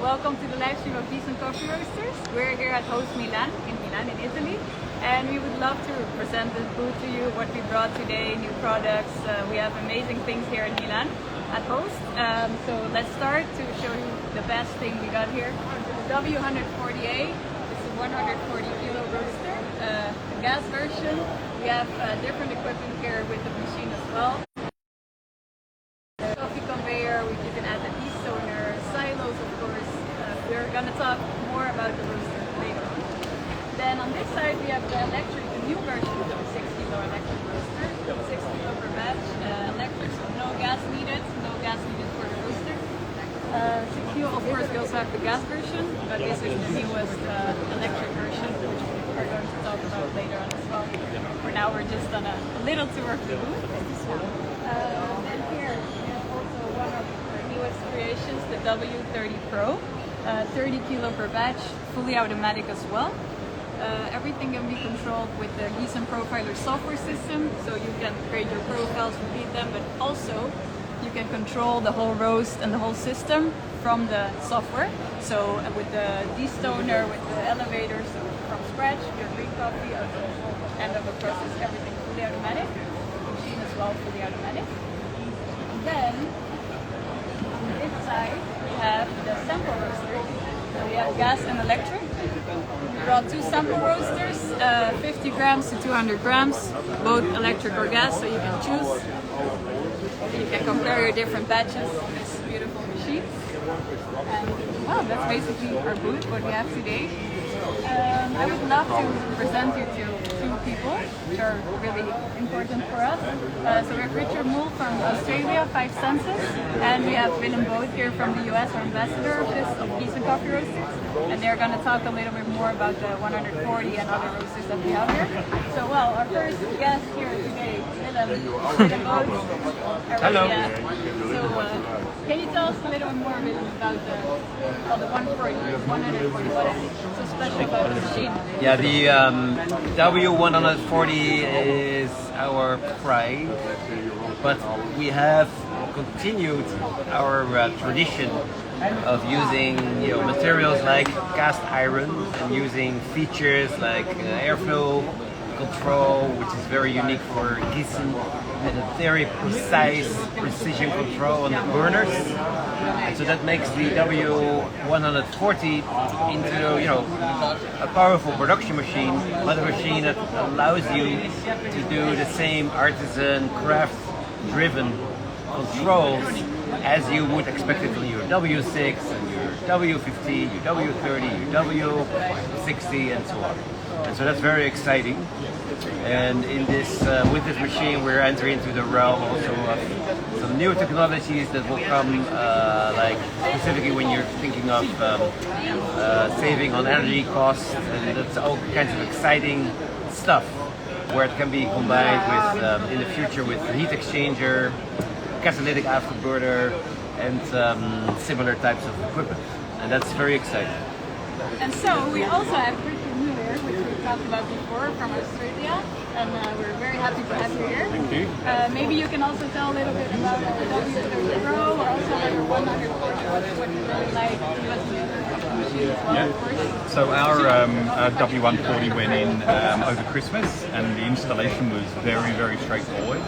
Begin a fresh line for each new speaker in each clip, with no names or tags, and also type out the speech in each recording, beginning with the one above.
welcome to the live stream of Decent Coffee Roasters. We're here at Host Milan in Italy, and we would love to present this booth to you, what we brought today, new products. We have amazing things here in Milan at Host. So let's start to show you the best thing we got here. The W140A. This is a 140 kilo roaster, a gas version. We have different equipment here with the machine as well. Coffee conveyor, we can add the destoner, silos of course. We're going to talk more about the roaster later on. Then on this side we have the electric, the new version of the 6 kilo electric roaster. 6 kilo per batch, electric, so no gas needed for the roaster. 6 kilo, of course we also have the gas version, but this is the newest electric version, which we are going to talk about later on as well. For now we're just on a little tour of the booth. Then here we have also one of our newest creations, the W30 Pro. 30 kilo per batch, fully automatic as well. Everything can be controlled with the Decent Profiler software system, so you can create your profiles, repeat them, but also you can control the whole roast and the whole system from the software. So with the destoner, with the elevators, so from scratch, your green coffee, at the end of the process, everything fully automatic. The machine as well, fully automatic. Then, on this side, we have the sample roaster. So we have gas and electric. We brought two sample roasters, 50 grams to 200 grams, both electric or gas, so you can choose. You can compare your different batches in this beautiful machine. And well, that's basically our booth, what we have today. I would love to present you to two people which are really important for us. So we have Richard Moule from Australia, 5 Senses, and we have Willem Boot here from the US, our ambassador of Decent Coffee Roasters. And they're going to talk a little bit more about the 140 and other roasters that we have here. So well, our first guest here today, Willem Boot.
Hello.
So can you tell us a little bit more, Willem, about the 140, 140, what is so special about the machine?
Yeah, the W140 is our pride, but we have continued our tradition of using materials like cast iron and using features like airflow control, which is very unique for Decent, and a very precise precision control on the burners. And so that makes the W140 into a powerful production machine, but a machine that allows you to do the same artisan, craft-driven controls as you would expect it on your W6 and your W15, your W30, your W60, and so on. And so that's very exciting. And in this, with this machine, we're entering into the realm also of some new technologies that will come, like specifically when you're thinking of saving on energy costs, and that's all kinds of exciting stuff where it can be combined with, in the future, with heat exchanger, catalytic afterburner, and similar types of equipment. And that's very exciting.
And so we also have Richard Moule here, which we talked about before, from Australia, and we're very happy to have you here.
Thank you.
Maybe you can also tell a little bit about the W30 Pro, or also your 140, what you really like, give us a little bit of the machine as well, of course.
So our W140 went in over Christmas, and the installation was very, very straightforward.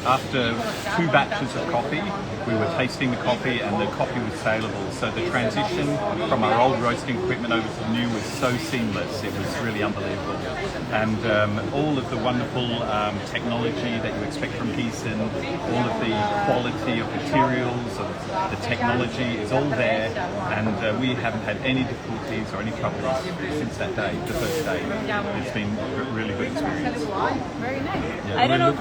After 2 batches of coffee, we were tasting the coffee, and the coffee was saleable. So the transition from our old roasting equipment over to the new was so seamless. It was really unbelievable. And all of the wonderful technology that you expect from Decent, all of the quality of materials, of the technology is all there. And we haven't had any difficulties or any troubles since that day, the first day. It's been a really good experience.
Very nice.
Yeah,
I don't know,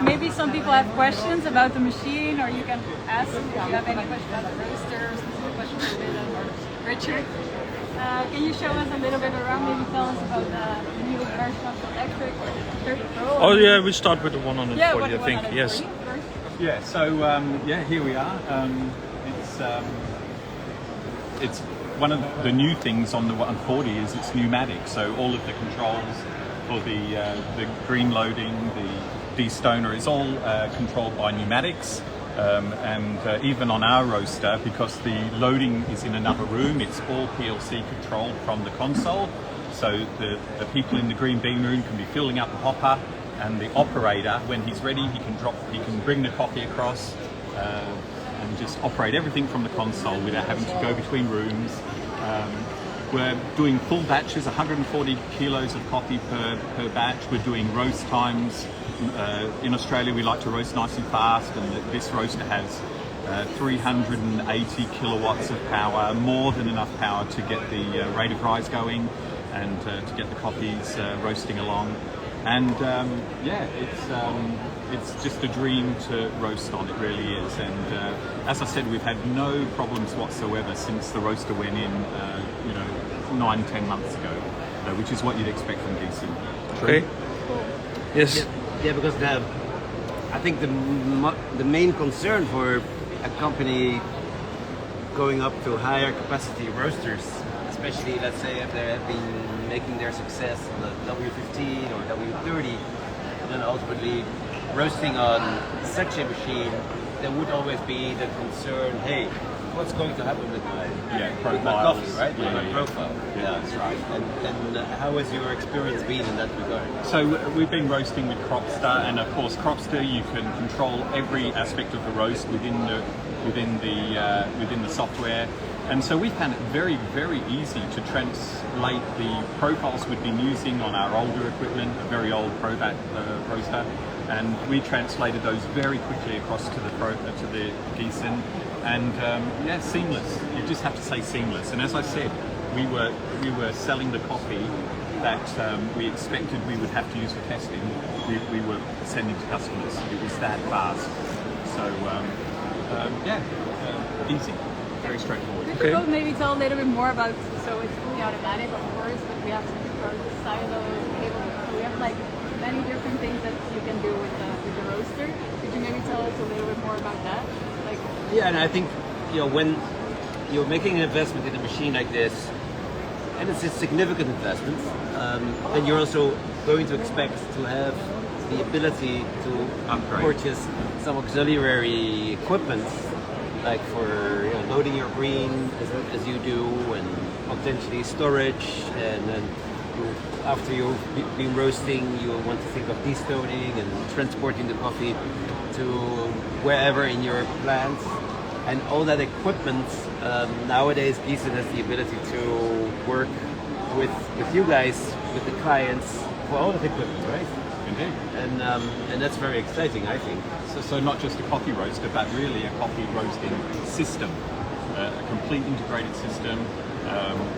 maybe some people have questions about the machine, or you can ask if you have any questions about the roaster, specific questions for Willem or Richard. Can you show us a little bit around, maybe tell us about the new version of the electric or the 30 Pro?
Oh yeah, we start with the 140,
yeah,
I think, yes.
First.
Yeah, so here we are. It's one of the new things on the 140 is it's pneumatic, so all of the controls for the green loading, the destoner is all controlled by pneumatics. Even on our roaster, because the loading is in another room, it's all PLC controlled from the console. So the people in the green bean room can be filling up the hopper, and the operator, when he's ready, he can bring the coffee across and just operate everything from the console without having to go between rooms. We're doing full batches, 140 kilos of coffee per batch. We're doing roast times. In Australia, we like to roast nice and fast, and this roaster has 380 kilowatts of power, more than enough power to get the rate of rise going and to get the coffees roasting along. And it's just a dream to roast on, it really is. And as I said, we've had no problems whatsoever since the roaster went in, 9-10 months ago, which is what you'd expect from Gießen.
Okay. Yes.
Yeah, because I think the main concern for a company going up to higher capacity roasters, especially let's say if they have been making their success on the W15 or W30, and then ultimately roasting on such a machine, there would always be the concern, hey, what's going to happen with my coffee, right?
Yeah,
my profile. Yeah, that's right. And how has your experience been in that regard?
So we've been roasting with Cropster, and of course Cropster you can control every aspect of the roast within the software. And so we found it very, very easy to translate the profiles we'd been using on our older equipment, a very old Probat roaster, and we translated those very quickly across to the Gießen, and seamless. You just have to say seamless. And as I said, we were selling the coffee that we expected we would have to use for testing. We were sending to customers. It was that fast. So easy. Very straightforward.
Could you both maybe tell a little bit more about, so it's fully automatic of course, but we have to control the silos, cable, so we have like many different things that you can do with the roaster. Could you maybe tell us a little bit more about that?
Yeah, and I think when you're making an investment in a machine like this, and it's a significant investment, and you're also going to expect to have the ability to purchase some auxiliary equipment, like for loading your green as you do, and potentially storage, and then after you've been roasting, you want to think of destoning and transporting the coffee to wherever in your plant. And all that equipment, nowadays Gießen has the ability to work with you guys, with the clients, for all of the equipment, right?
Indeed.
And that's very exciting, I think.
So not just a coffee roaster, but really a coffee roasting system, a complete integrated system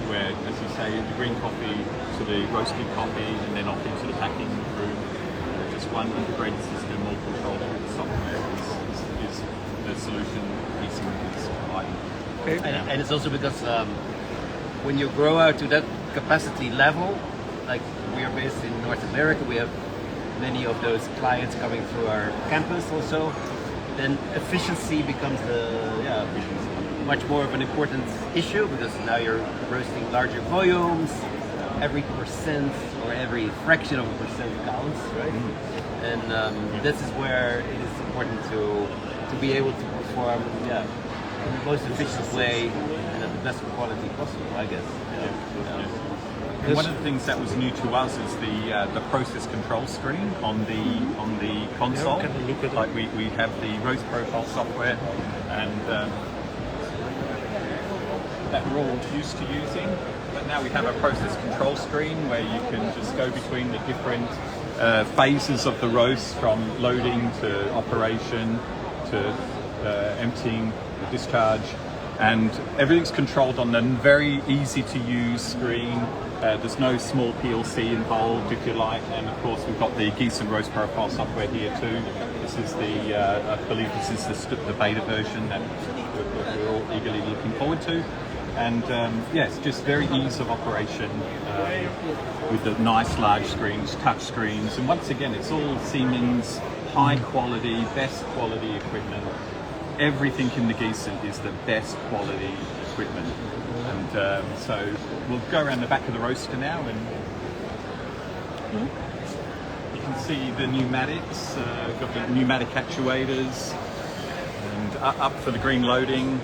where, as you say, the green coffee to the roasted coffee and then off into the packing room. Just one integrated system, all controlled through the software is the solution Gießen is providing.
Okay. And it's also because when you grow out to that capacity level, like we are based in North America, we have many of those clients coming through our campus also, then efficiency becomes much more of an important issue, because now you're roasting larger volumes, every percent or every fraction of a percent counts, right? And this is where it is important to be able to perform in the most efficient way and at the best quality possible, I guess.
And one of the things that was new to us is the process control screen on the console. Like we have the roast profile software, and that we're all used to using. But now we have a process control screen where you can just go between the different phases of the roast, from loading to operation to emptying the discharge, and everything's controlled on a very easy to use screen. There's no small PLC involved, if you like, and of course we've got the Gießen roast profile software here too. This is I believe this is the beta version that we're all eagerly looking forward to. And yes, just very ease of operation with the nice large screens, touch screens, and once again it's all Siemens, high quality, best quality equipment. Everything in the Gießen is the best quality equipment. And so we'll go around the back of the roaster now, and you can see the pneumatics. We've got the pneumatic actuators. up for the green loading.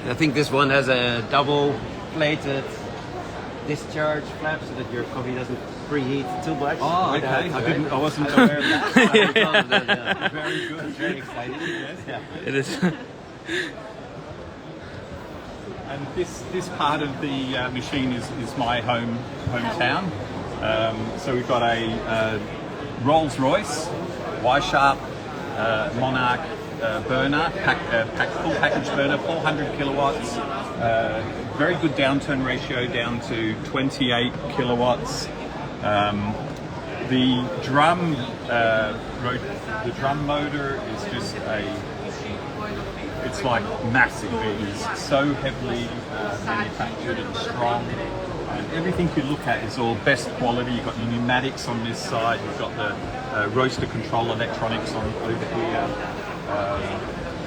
I think this one has a double plated discharge flap so that your coffee doesn't preheat too much.
Oh, okay. I wasn't aware of that. Very good.
Very exciting.
Yes.
Yeah.
It is.
And this part of the machine is my hometown. So we've got a Rolls-Royce Y-Sharp Monarch burner, full package burner, 400 kilowatts. Very good downturn ratio, down to 28 kilowatts. The drum motor is just it's like massive. It is so heavily manufactured and strong. And everything you look at is all best quality. You've got your pneumatics on this side. You've got the roaster control electronics on over here.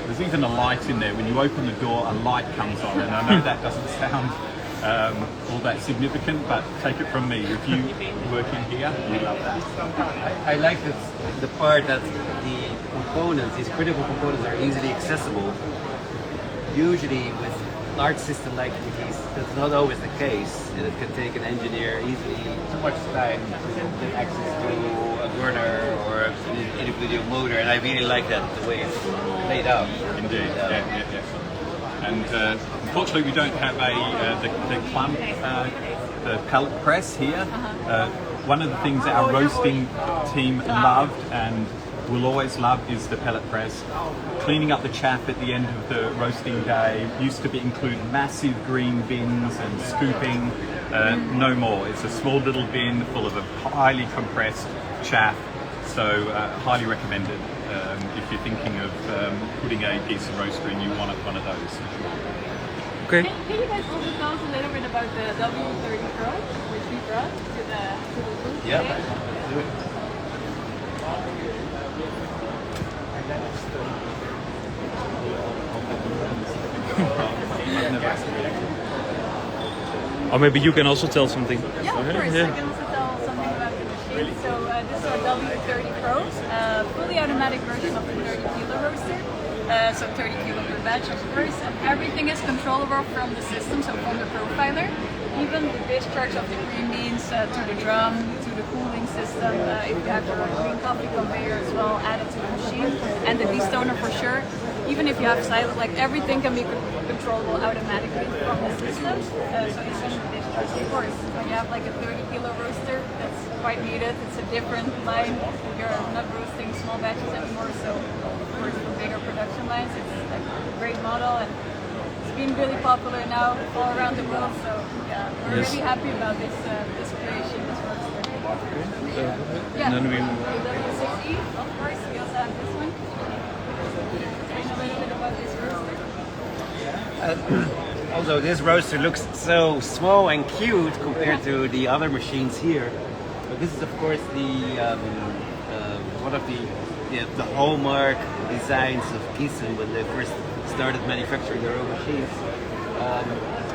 There's even a light in there. When you open the door, a light comes on. And I know that doesn't sound all that significant, but take it from me. If you work in here, you love that.
I like the part that the components, these critical components, are easily accessible. Usually with large system like these, that's not always the case, and it can take an engineer easily too much time to get access to a burner or an individual motor, and I really like that, the way it's laid out.
Indeed, yeah. And unfortunately, we don't have the clump, the pellet press here. One of the things our roasting team loved and will always love is the pellet press. Cleaning up the chaff at the end of the roasting day used to include massive green bins and scooping. No more. It's a small little bin full of a highly compressed chaff. So highly recommended if you're thinking of putting a piece of roaster in. You want one of those.
Okay.
Can you guys also tell us a little bit about the W30 Pro, which we brought to the booth today?
Yeah. Do it.
Or maybe you can also tell something.
Yeah, of course. I can also tell something about the machine. So this is our W30 Pro, fully automatic version of the 30 kilo roaster. So 30 kilo per batch, of course. And everything is controllable from the system, so from the profiler. Even the discharge of the green beans to the drum, to the cooling system. If you have your green coffee conveyor as well, added to the machine. And the destoner for sure. Even if you have silent, like everything can be controllable automatically from the system. So especially the discharge, of course. When you have like a 30 kilo roaster, that's quite needed. It's a different line. You're not roasting small batches anymore, so of course for bigger production lines, it's like a great model, and it's been really popular now all around the world. So yeah, we're really happy about this creation, this roaster. Yeah.
And then we
W6E, of course. We also have this one. Explain a little bit about this roaster.
Although this roaster looks so small and cute compared to the other machines here, but this is of course the one of the hallmark designs of Gießen when they first started manufacturing their own machines.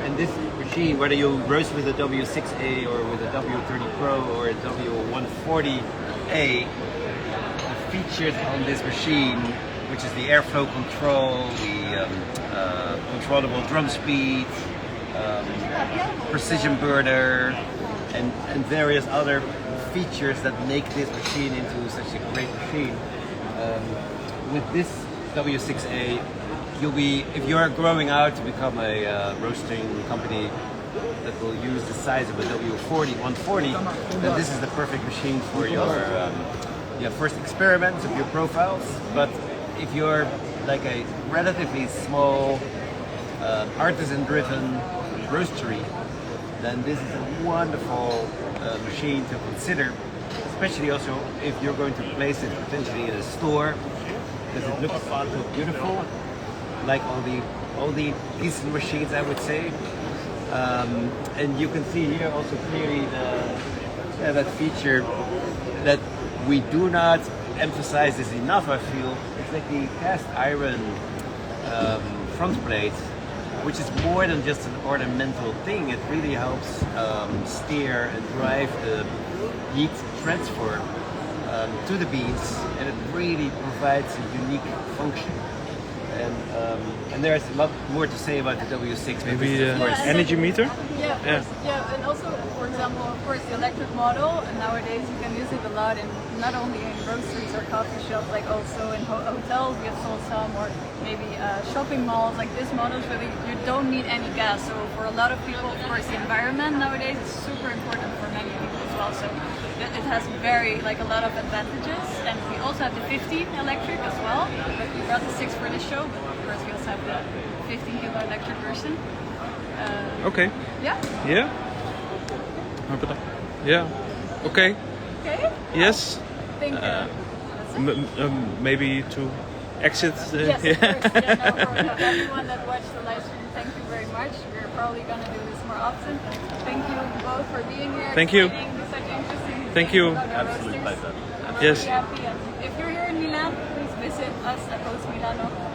And this machine, whether you roast with a W6A or with a W30 Pro or a W140A, the features on this machine, which is the airflow control, the controllable drum speed, precision burner, and various other features that make this machine into such a great machine. With this W6A, you'll be, if you're growing out to become a roasting company that will use the size of a W140, then this is the perfect machine for your first experiments of your profiles. But if you're like a relatively small, artisan-driven roastery, then this is a wonderful machine to consider, especially also if you're going to place it potentially in a store, because it looks so beautiful, like all the Gießen machines, I would say. And you can see here also clearly that feature that we do not emphasize this enough, I feel. It's like the cast iron front plate, which is more than just an ornamental thing. It really helps steer and drive the heat transfer to the beans, and it really provides a unique function. And there's a lot more to say about the W6. but
Maybe
this is, of course,
energy meter?
Yeah, of course. Yeah, and also, for example, of course, the electric model, and nowadays you can use it a lot in not only in groceries or coffee shops, like also in hotels. We have sold some, or maybe shopping malls. Like this model is really, you don't need any gas. So for a lot of people, of course, the environment nowadays is super important for many people as well. So it has a lot of advantages. And we also have the 15 electric as well. But we brought the 6 for this show, but of course we also have the 15 kilo electric version.
Okay.
Yeah.
Yeah. Yeah. Okay.
Okay.
Yes.
Thank you. That's it.
Maybe to exit.
Yes, of course. Yeah, no, for everyone that watched the live stream, thank you very much. We're probably going to do this more often. Thank you both for being here.
Thank you.
explaining such interesting
Thank
things
you.
about our
Absolute
roasters.
pleasure.
I'm
Yes.
really happy. And if you're here in Milan, please visit us at Host Milano.